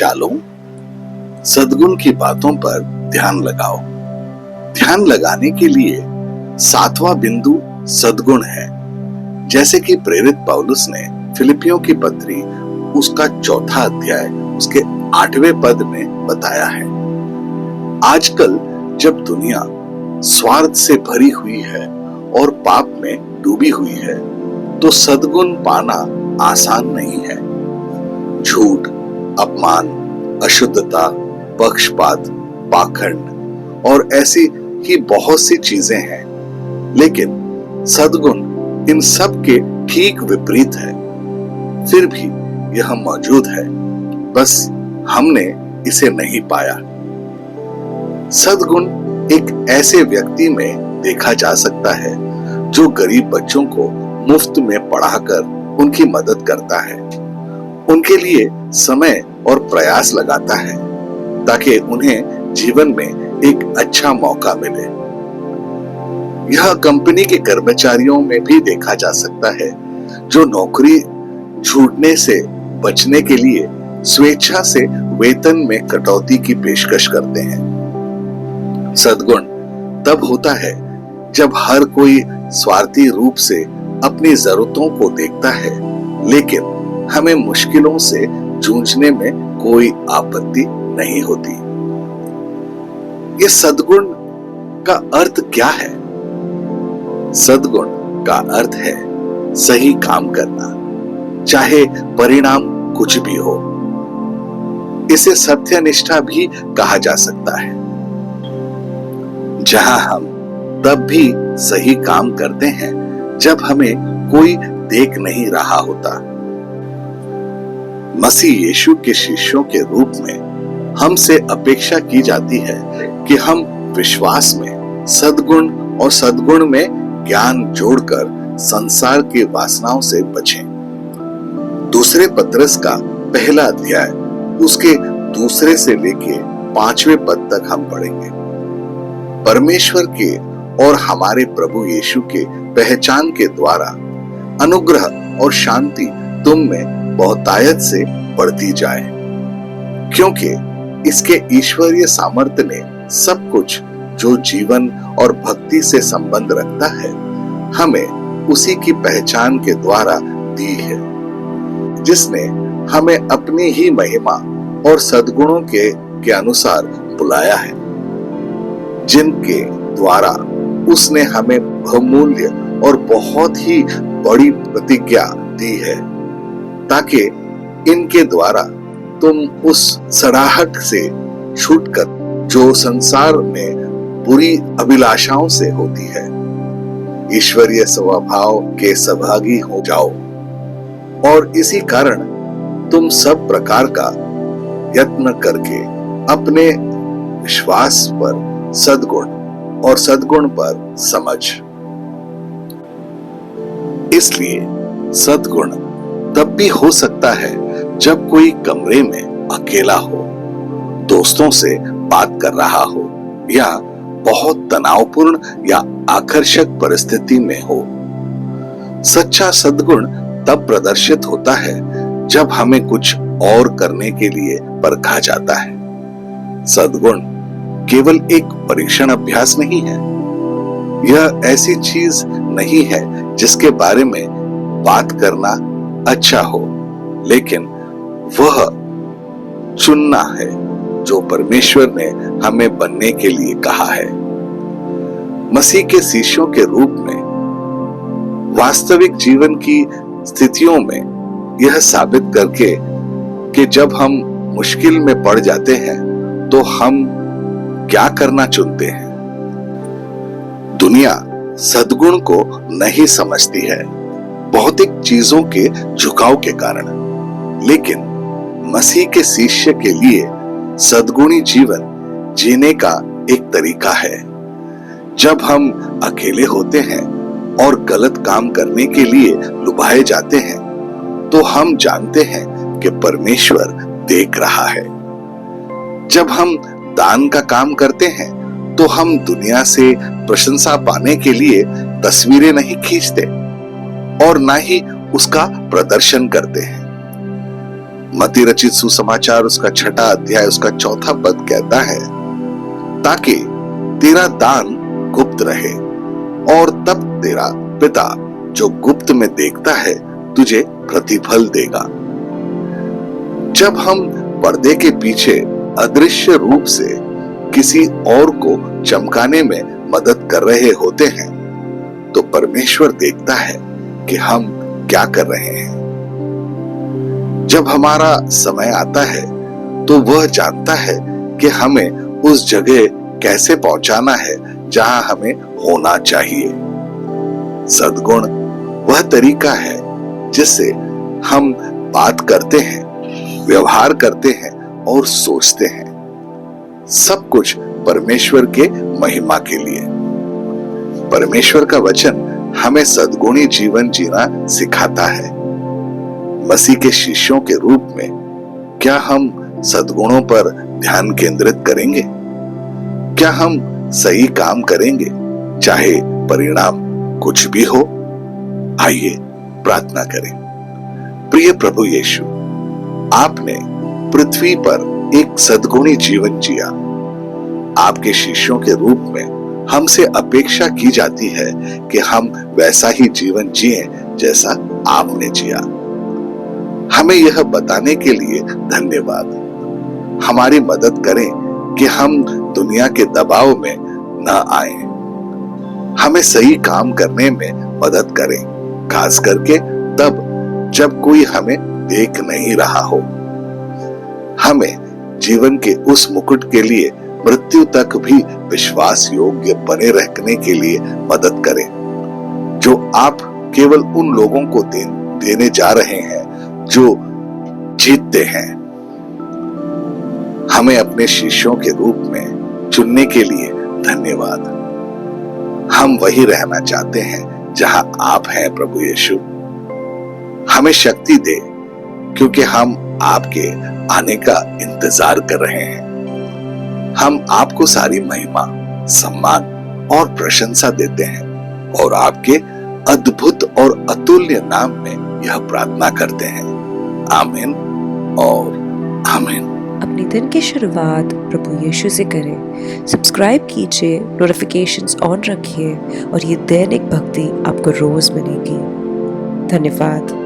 शालों, सद्गुण की बातों पर ध्यान लगाओ। ध्यान लगाने के लिए 7वां बिंदु सद्गुण है। जैसे कि प्रेरित पौलुस ने फिलिपियों की पत्री उसका 4था अध्याय उसके 8वें पद में बताया है। आजकल जब दुनिया स्वार्थ से भरी हुई है और पाप में डूबी हुई है, तो सद्गुण पाना आसान नहीं है। झूठ, अपमान, अशुद्धता, पक्षपात, पाखंड और ऐसी ही बहुत सी चीजें हैं, लेकिन सद्गुण इन सब के ठीक विपरीत है। फिर भी यह मौजूद है, बस हमने इसे नहीं पाया। सद्गुण एक ऐसे व्यक्ति में देखा जा सकता है जो गरीब बच्चों को मुफ्त में पढ़ाकर उनकी मदद करता है, उनके लिए समय और प्रयास लगाता है ताकि उन्हें जीवन में एक अच्छा मौका मिले। यह कंपनी के कर्मचारियों में भी देखा जा सकता है जो नौकरी छूटने से बचने के लिए स्वेच्छा से वेतन में कटौती की पेशकश करते हैं। सद्गुण तब होता है जब हर कोई स्वार्थी रूप से अपनी जरूरतों को देखता है, लेकिन हमें मुश्किलों से जूझने में कोई आपत्ति नहीं होती। ये सद्गुण का अर्थ क्या है? सद्गुण का अर्थ है सही काम करना, चाहे परिणाम कुछ भी हो। इसे सत्यनिष्ठा भी कहा जा सकता है, जहां हम तब भी सही काम करते हैं जब हमें कोई देख नहीं रहा होता। मसीह यीशु के शिष्यों के रूप में हमसे अपेक्षा की जाती है कि हम विश्वास में सद्गुण और सद्गुण में ज्ञान जोड़कर संसार की वासनाओं से बचें। दूसरे पत्रस का 1 अध्याय उसके 2 से लेके 5वें पद तक हम पढ़ेंगे। परमेश्वर के और हमारे प्रभु यीशु के पहचान के द्वारा अनुग्रह और शांति तुम में बहुतायत से बढ़ती जाए, क्योंकि इसके ईश्वरीय सामर्थ्य ने सब कुछ जो जीवन और भक्ति से संबंध रखता है हमें उसी की पहचान के द्वारा दी है, जिसने हमें अपनी ही महिमा और सद्गुणों के अनुसार बुलाया है, जिनके द्वारा उसने हमें बहुमूल्य और बहुत ही बड़ी प्रतिज्ञा दी है, ताकि इनके द्वारा तुम उस सड़ाहट से छूटकर जो संसार में बुरी अभिलाषाओं से होती है, ईश्वरीय स्वभाव के सहभागी हो जाओ। और इसी कारण तुम सब प्रकार का यत्न करके अपने विश्वास पर सद्गुण और सद्गुण पर समझ। इसलिए सद्गुण तब भी हो सकता है जब कोई कमरे में अकेला हो, दोस्तों से बात कर रहा हो या बहुत तनावपूर्ण या आकर्षक परिस्थिति में हो। सच्चा सद्गुण तब प्रदर्शित होता है जब हमें कुछ और करने के लिए परखा जाता है। सद्गुण केवल एक परीक्षण अभ्यास नहीं है। यह ऐसी चीज नहीं है जिसके बारे में बात करना अच्छा हो, लेकिन वह चुनना है जो परमेश्वर ने हमें बनने के लिए कहा है। मसीह के शिष्यों के रूप में वास्तविक जीवन की स्थितियों में यह साबित करके कि जब हम मुश्किल में पड़ जाते हैं तो हम क्या करना चुनते हैं। दुनिया सद्गुण को नहीं समझती है भौतिक चीजों के झुकाव के कारण, लेकिन मसीह के शिष्य के लिए सद्गुणी जीवन जीने का एक तरीका है। जब हम अकेले होते हैं और गलत काम करने के लिए लुभाए जाते हैं, तो हम जानते हैं कि परमेश्वर देख रहा है। जब हम दान का काम करते हैं तो हम दुनिया से प्रशंसा पाने के लिए तस्वीरें नहीं खींचते और ना ही उसका प्रदर्शन करते हैं। मत्ती रचित सुसमाचार उसका 6 अध्याय उसका 4 पद कहता है, ताकि तेरा दान गुप्त रहे और तब तेरा पिता जो गुप्त में देखता है तुझे प्रतिफल देगा। जब हम पर्दे के पीछे अदृश्य रूप से किसी और को चमकाने में मदद कर रहे होते हैं तो परमेश्वर देखता है कि हम क्या कर रहे हैं। जब हमारा समय आता है तो वह जानता है कि हमें उस जगह कैसे पहुंचाना है जहां हमें होना चाहिए। सद्गुण वह तरीका है जिससे हम बात करते हैं, व्यवहार करते हैं और सोचते हैं, सब कुछ परमेश्वर के महिमा के लिए। परमेश्वर का वचन हमें सद्गुणी जीवन जीना सिखाता है। मसीह के शिष्यों के रूप में क्या हम सद्गुणों पर ध्यान केंद्रित करेंगे? क्या हम सही काम करेंगे चाहे परिणाम कुछ भी हो? आइए प्रार्थना करें। प्रिय प्रभु यीशु, आपने पृथ्वी पर एक सद्गुणी जीवन जिया। आपके शिष्यों के रूप में हमसे अपेक्षा की जाती है कि हम वैसा ही जीवन जिएं जैसा आपने जिया। हमें यह बताने के लिए धन्यवाद। हमारी मदद करें कि हम दुनिया के दबाव में न आए। हमें सही काम करने में मदद करें, खास करके तब जब कोई हमें देख नहीं रहा हो। हमें जीवन के उस मुकुट के लिए मृत्यु तक भी विश्वास योग्य बने रहने के लिए मदद करें जो आप केवल उन लोगों को देने जा रहे हैं जो जीतते हैं। हमें अपने शिष्यों के रूप में चुनने के लिए धन्यवाद। हम वही रहना चाहते हैं जहां आप हैं प्रभु यीशु। हमें शक्ति दे क्योंकि हम आपके आने का इंतजार कर रहे हैं। हम आपको सारी महिमा, सम्मान और प्रशंसा देते हैं और आपके अद्भुत और अतुल्य नाम में यह प्रार्थना करते हैं। आमीन और आमीन। अपने दिन की शुरुआत प्रभु यीशु से करें। सब्सक्राइब कीजिए, नोटिफिकेशंस ऑन रखिए और ये दैनिक भक्ति आपको रोज मिलेगी। धन्यवाद।